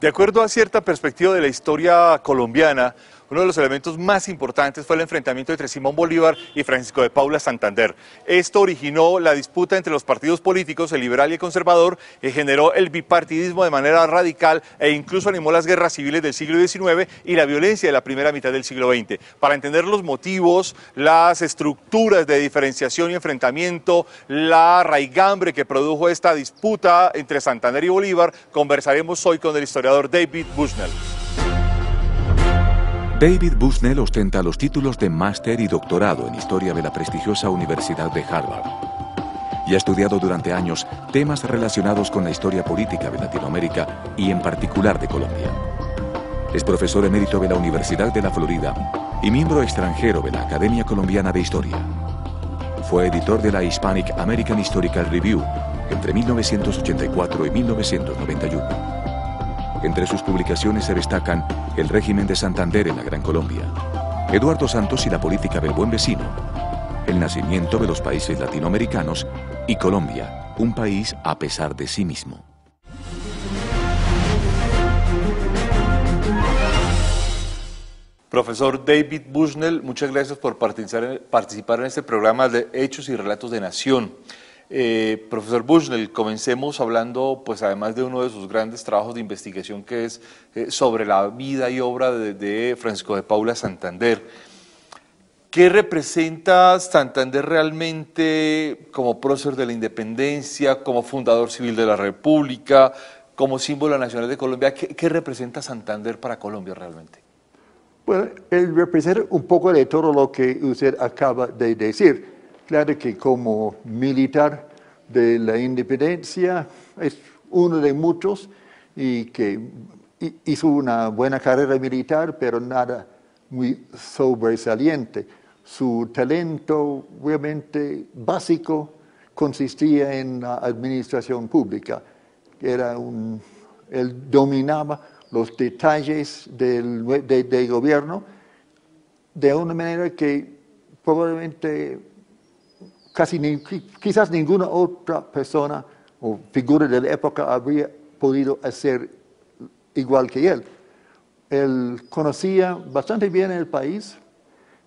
De acuerdo a cierta perspectiva de la historia colombiana, uno de los elementos más importantes fue el enfrentamiento entre Simón Bolívar y Francisco de Paula Santander. Esto originó la disputa entre los partidos políticos, el liberal y el conservador, y generó el bipartidismo de manera radical e incluso animó las guerras civiles del siglo XIX y la violencia de la primera mitad del siglo XX. Para entender los motivos, las estructuras de diferenciación y enfrentamiento, la raigambre que produjo esta disputa entre Santander y Bolívar, conversaremos hoy con el historiador David Bushnell. David Bushnell ostenta los títulos de máster y doctorado en historia de la prestigiosa Universidad de Harvard y ha estudiado durante años temas relacionados con la historia política de Latinoamérica y en particular de Colombia. Es profesor emérito de la Universidad de la Florida y miembro extranjero de la Academia Colombiana de Historia. Fue editor de la Hispanic American Historical Review entre 1984 y 1991. Entre sus publicaciones se destacan El régimen de Santander en la Gran Colombia, Eduardo Santos y la política del buen vecino, El nacimiento de los países latinoamericanos y Colombia, un país a pesar de sí mismo. Profesor David Bushnell, muchas gracias por participar en este programa de Hechos y Relatos de Nación. Profesor Bushnell, comencemos hablando, pues además de uno de sus grandes trabajos de investigación que es sobre la vida y obra de Francisco de Paula Santander. ¿Qué representa Santander realmente como prócer de la independencia, como fundador civil de la República, como símbolo nacional de Colombia? ¿Qué representa Santander para Colombia realmente? Bueno, él representa un poco de todo lo que usted acaba de decir. Claro que como militar de la independencia es uno de muchos y que hizo una buena carrera militar, pero nada muy sobresaliente. Su talento realmente básico consistía en la administración pública. Él dominaba los detalles del gobierno de una manera que probablemente quizás ninguna otra persona o figura de la época habría podido hacer igual que él. Él conocía bastante bien el país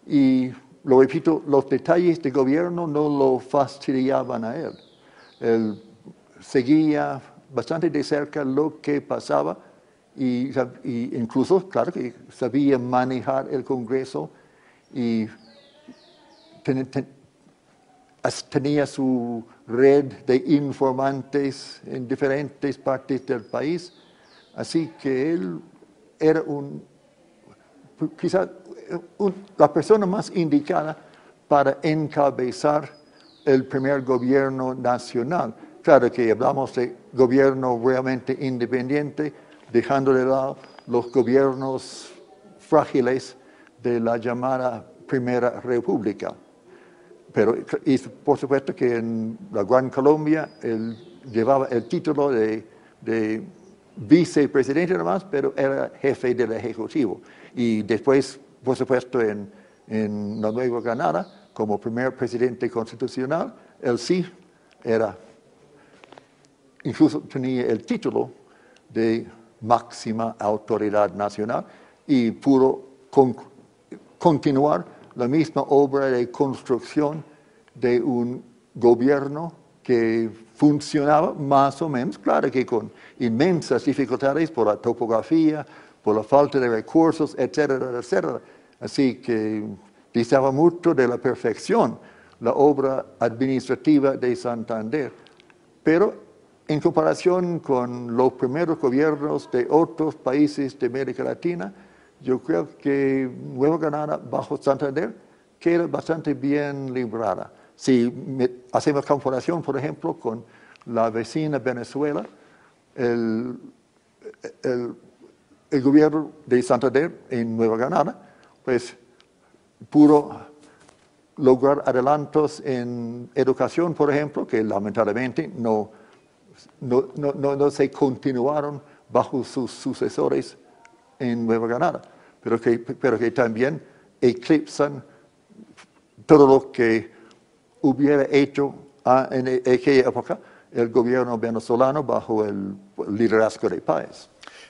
y, lo repito, los detalles de gobierno no lo fastidiaban a él. Él seguía bastante de cerca lo que pasaba y incluso, claro, que sabía manejar el Congreso y tenía su red de informantes en diferentes partes del país, así que él era quizás la persona más indicada para encabezar el primer gobierno nacional. Claro que hablamos de gobierno realmente independiente, dejando de lado los gobiernos frágiles de la llamada Primera República. Pero y por supuesto que en la Gran Colombia él llevaba el título de vicepresidente nada más, pero era jefe del Ejecutivo. Y después, por supuesto, en la Nueva Granada, como primer presidente constitucional, él sí era, incluso tenía el título de máxima autoridad nacional y pudo continuar la misma obra de construcción de un gobierno que funcionaba más o menos, claro que con inmensas dificultades por la topografía, por la falta de recursos, etcétera, etcétera. Así que distaba mucho de la perfección la obra administrativa de Santander. Pero en comparación con los primeros gobiernos de otros países de América Latina, yo creo que Nueva Granada bajo Santander queda bastante bien librada. Si hacemos comparación, por ejemplo, con la vecina Venezuela, el gobierno de Santander en Nueva Granada, pues pudo lograr adelantos en educación, por ejemplo, que lamentablemente no se continuaron bajo sus sucesores en Nueva Granada, pero que también eclipsan todo lo que hubiera hecho en aquella época el gobierno venezolano bajo el liderazgo de Páez.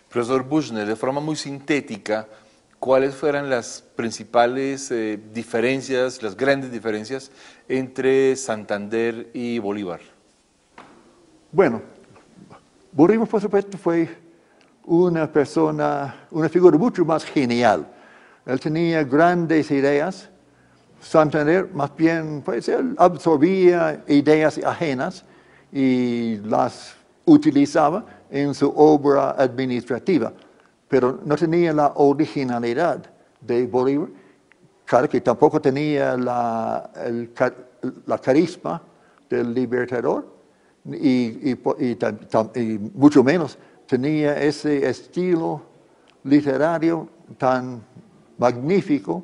Profesor Bushnell, de forma muy sintética, ¿cuáles fueran las principales diferencias, las grandes diferencias entre Santander y Bolívar? Bueno, Bolívar, por supuesto, fue una figura mucho más genial. Él tenía grandes ideas. Santander, más bien, pues él absorbía ideas ajenas y las utilizaba en su obra administrativa, pero no tenía la originalidad de Bolívar, claro que tampoco tenía la carisma del Libertador y mucho menos tenía ese estilo literario tan magnífico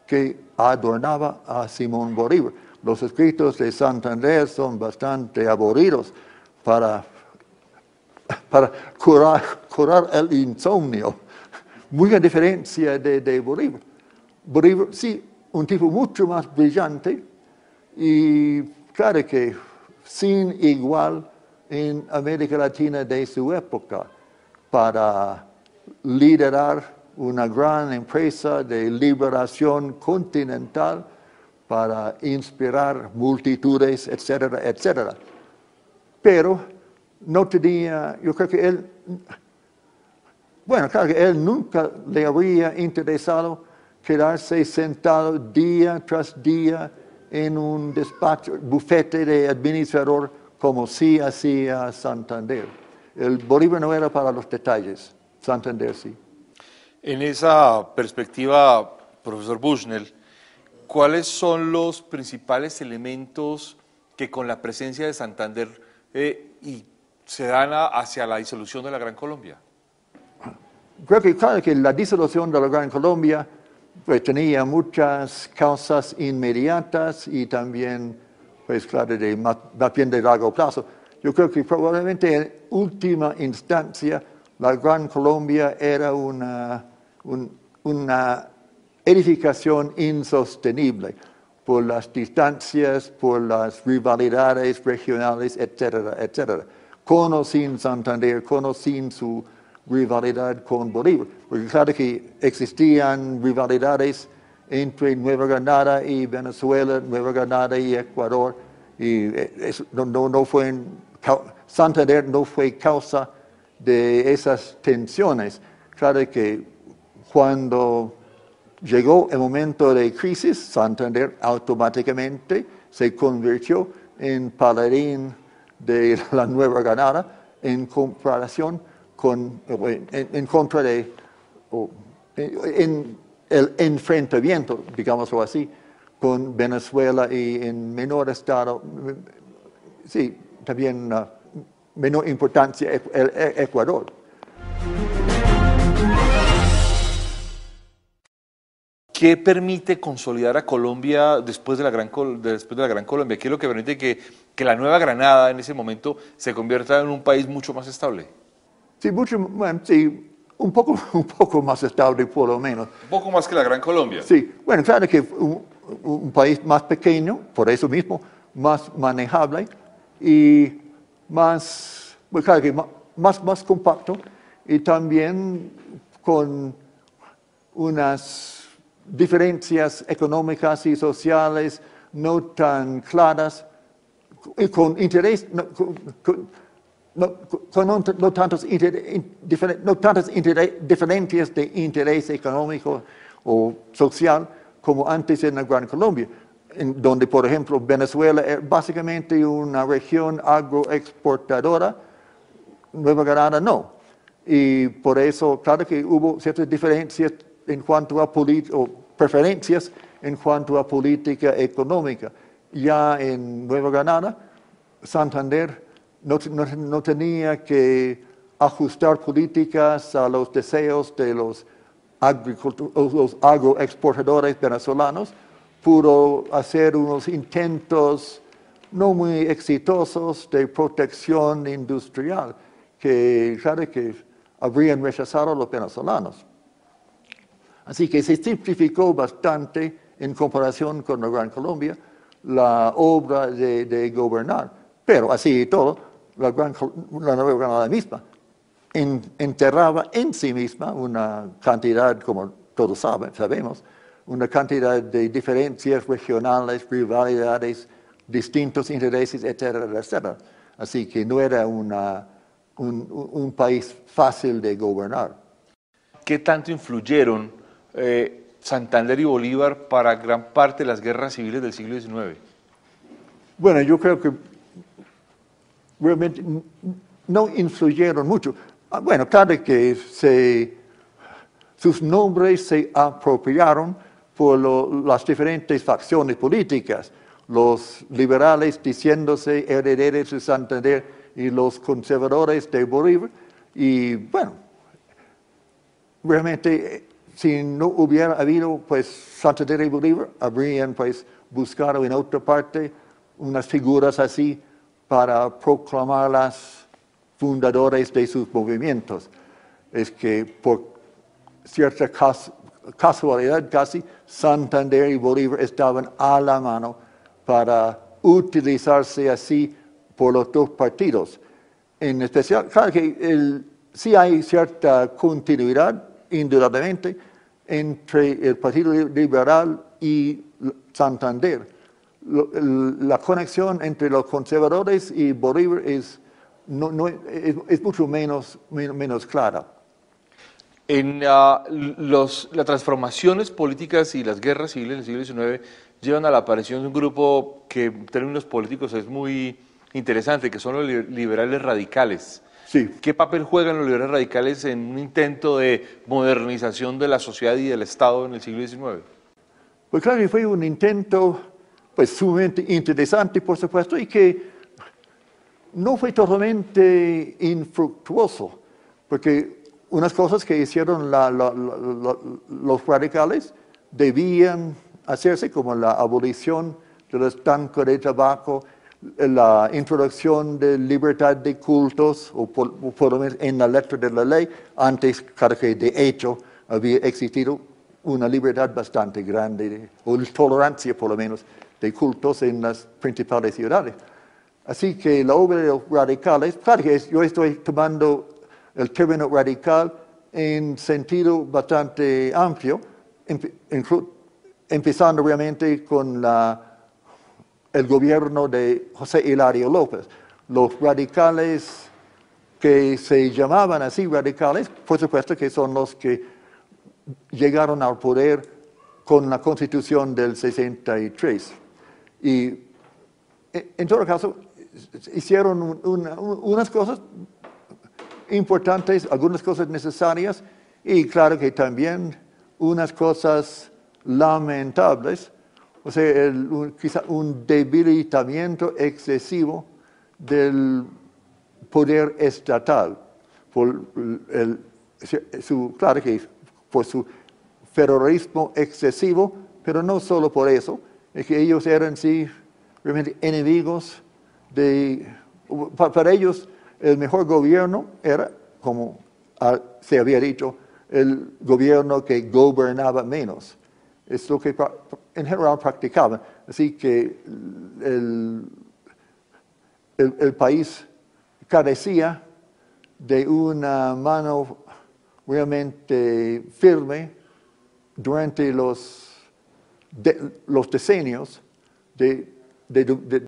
que adornaba a Simón Bolívar. Los escritos de Santander son bastante aburridos para curar el insomnio, muy a diferencia de Bolívar. Bolívar, sí, un tipo mucho más brillante y claro que sin igual en América Latina de su época para liderar una gran empresa de liberación continental, para inspirar multitudes, etcétera, etcétera. Pero no tenía, yo creo que él, bueno, claro que él nunca le habría interesado quedarse sentado día tras día en un despacho, bufete de administrador, como sí hacía Santander. El Bolívar no era para los detalles, Santander sí. En esa perspectiva, profesor Bushnell, ¿cuáles son los principales elementos que con la presencia de Santander se dan hacia la disolución de la Gran Colombia? Creo que claro que la disolución de la Gran Colombia pues, tenía muchas causas inmediatas y también, pues claro, más bien de largo plazo. Yo creo que probablemente en última instancia la Gran Colombia era una edificación insostenible por las distancias, por las rivalidades regionales, etcétera, etcétera. Con o sin Santander, con o sin su rivalidad con Bolívar. Porque claro que existían rivalidades entre Nueva Granada y Venezuela, Nueva Granada y Ecuador, y Santander no fue causa de esas tensiones. Claro que cuando llegó el momento de crisis, Santander automáticamente se convirtió en paladín de la Nueva Granada en comparación en el enfrentamiento, digámoslo así, con Venezuela y en menor estado, sí, también menor importancia Ecuador. ¿Qué permite consolidar a Colombia después de la Gran Colombia? ¿Qué es lo que permite que la Nueva Granada en ese momento se convierta en un país mucho más estable? Sí, sí, un poco más estable por lo menos. Un poco más que la Gran Colombia. Sí, bueno, claro que un país más pequeño, por eso mismo, más manejable y más, bueno, claro que más compacto y también con unas diferencias económicas y sociales no tan claras, y con interés, no tantas diferencias de interés económico o social como antes en la Gran Colombia, en donde, por ejemplo, Venezuela es básicamente una región agroexportadora, Nueva Granada no. Y por eso, claro que hubo ciertas diferencias en cuanto a preferencias en cuanto a política económica. Ya en Nueva Granada, Santander no tenía que ajustar políticas a los deseos de los agroexportadores venezolanos, pudo hacer unos intentos no muy exitosos de protección industrial que, claro, que habrían rechazado los venezolanos. Así que se simplificó bastante en comparación con la Gran Colombia la obra de gobernar. Pero así y todo, la Nueva Granada misma enterraba en sí misma una cantidad, como todos sabemos, una cantidad de diferencias regionales, rivalidades, distintos intereses, etcétera, etcétera. Así que no era un país fácil de gobernar. ¿Qué tanto influyeron Santander y Bolívar para gran parte de las guerras civiles del siglo XIX? Bueno, yo creo que realmente no influyeron mucho. Bueno, claro que sus nombres se apropiaron por las diferentes facciones políticas. Los liberales diciéndose herederos de Santander y los conservadores de Bolívar. Y bueno, realmente si no hubiera habido pues Santander y Bolívar, habrían pues buscado en otra parte unas figuras así para proclamarlas fundadores de sus movimientos. Es que por cierta casualidad casi, Santander y Bolívar estaban a la mano para utilizarse así por los dos partidos. En especial, claro que sí hay cierta continuidad, indudablemente, entre el Partido Liberal y Santander. La conexión entre los conservadores y Bolívar es mucho menos clara. En las transformaciones políticas y las guerras civiles del siglo XIX llevan a la aparición de un grupo que en términos políticos es muy interesante, que son los liberales radicales. Sí. ¿Qué papel juegan los liberales radicales en un intento de modernización de la sociedad y del Estado en el siglo XIX? Pues claro, fue un intento pues sumamente interesante, por supuesto, y que no fue totalmente infructuoso, porque unas cosas que hicieron los radicales debían hacerse, como la abolición del estanco de tabaco, la introducción de libertad de cultos, o por lo menos en la letra de la ley. Antes, claro que de hecho había existido una libertad bastante grande, o tolerancia por lo menos, de cultos en las principales ciudades. Así que la obra de los radicales, claro que yo estoy tomando el término radical en sentido bastante amplio, empezando realmente con el gobierno de José Hilario López. Los radicales que se llamaban así radicales, por supuesto que son los que llegaron al poder con la Constitución del 63. Y en todo caso, hicieron unas cosas importantes, algunas cosas necesarias, y claro que también unas cosas lamentables, o sea, quizá un debilitamiento excesivo del poder estatal, claro que por su terrorismo excesivo, pero no solo por eso, es que ellos eran sí realmente enemigos para ellos el mejor gobierno era, como se había dicho, el gobierno que gobernaba menos. Es lo que en general practicaban. Así que el país carecía de una mano realmente firme durante los decenios de